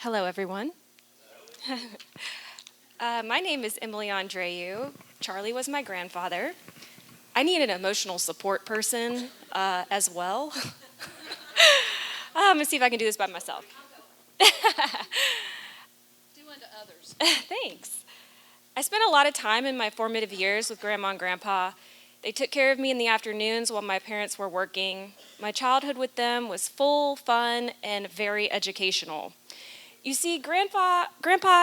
Hello, everyone. My name is Emily Andreu. Charlie was my grandfather. I need an emotional support person as well. I'm going to see if I can do this by myself. Do unto others. Thanks. I spent a lot of time in my formative years with Grandma and Grandpa. They took care of me in the afternoons while my parents were working. My childhood with them was full, fun, and very educational. You see, Grandpa,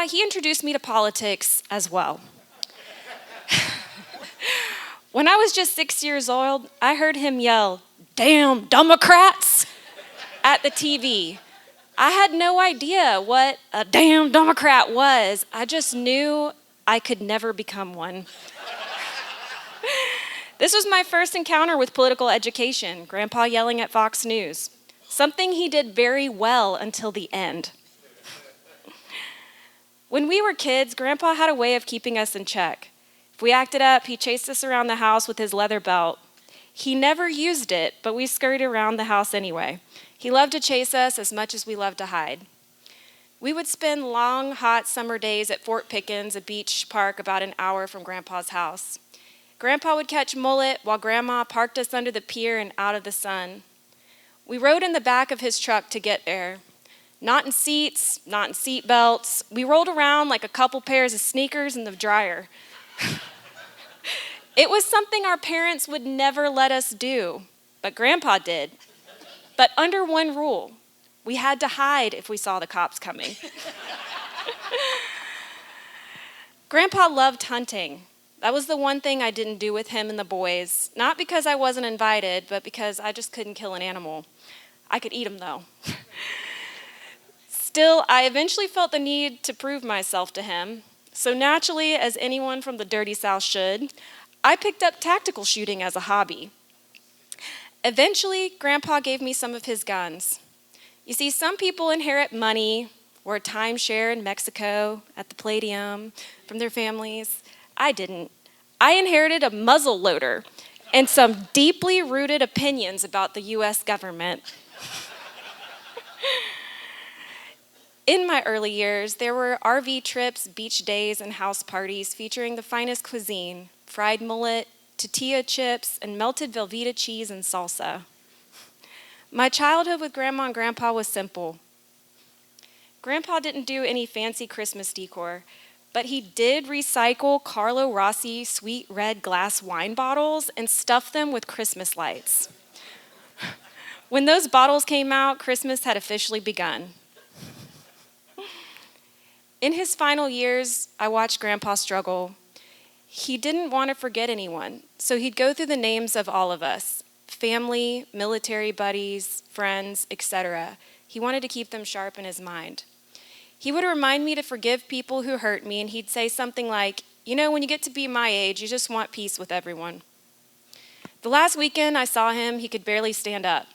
he introduced me to politics as well. When I was just 6 years old, I heard him yell, "Damn Democrats," at the TV. I had no idea what a damn Democrat was. I just knew I could never become one. This was my first encounter with political education, Grandpa yelling at Fox News, something he did very well until the end. When we were kids, Grandpa had a way of keeping us in check. If we acted up, he chased us around the house with his leather belt. He never used it, but we scurried around the house anyway. He loved to chase us as much as we loved to hide. We would spend long, hot summer days at Fort Pickens, a beach park about an hour from Grandpa's house. Grandpa would catch mullet while Grandma parked us under the pier and out of the sun. We rode in the back of his truck to get there. Not in seats, not in seat belts. We rolled around like a couple pairs of sneakers in the dryer. It was something our parents would never let us do, but Grandpa did. But under one rule, we had to hide if we saw the cops coming. Grandpa loved hunting. That was the one thing I didn't do with him and the boys, not because I wasn't invited, but because I just couldn't kill an animal. I could eat them, though. Still, I eventually felt the need to prove myself to him. So naturally, as anyone from the dirty South should, I picked up tactical shooting as a hobby. Eventually, Grandpa gave me some of his guns. You see, some people inherit money or a timeshare in Mexico at the Palladium from their families. I didn't. I inherited a muzzle loader and some deeply rooted opinions about the U.S. government. In my early years, there were RV trips, beach days, and house parties featuring the finest cuisine, fried mullet, tortilla chips, and melted Velveeta cheese and salsa. My childhood with Grandma and Grandpa was simple. Grandpa didn't do any fancy Christmas decor, but he did recycle Carlo Rossi sweet red glass wine bottles and stuff them with Christmas lights. When those bottles came out, Christmas had officially begun. In his final years, I watched Grandpa struggle. He didn't want to forget anyone, so he'd go through the names of all of us, family, military buddies, friends, etc. He wanted to keep them sharp in his mind. He would remind me to forgive people who hurt me, and he'd say something like, "You know, when you get to be my age, you just want peace with everyone." The last weekend I saw him, he could barely stand up.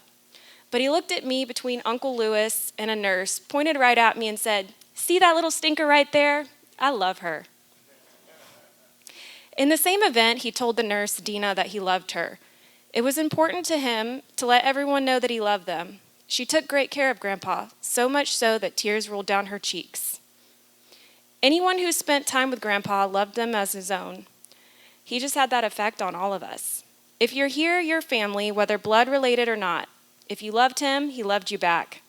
But he looked at me between Uncle Lewis and a nurse, pointed right at me and said, "See that little stinker right there? I love her." In the same event, he told the nurse, Dina, that he loved her. It was important to him to let everyone know that he loved them. She took great care of Grandpa, so much so that tears rolled down her cheeks. Anyone who spent time with Grandpa loved him as his own. He just had that effect on all of us. If you're here, you're family, whether blood related or not. If you loved him, he loved you back.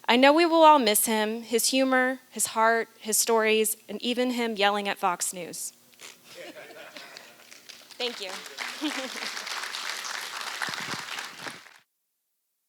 I know we will all miss him, his humor, his heart, his stories, and even him yelling at Fox News. Thank you.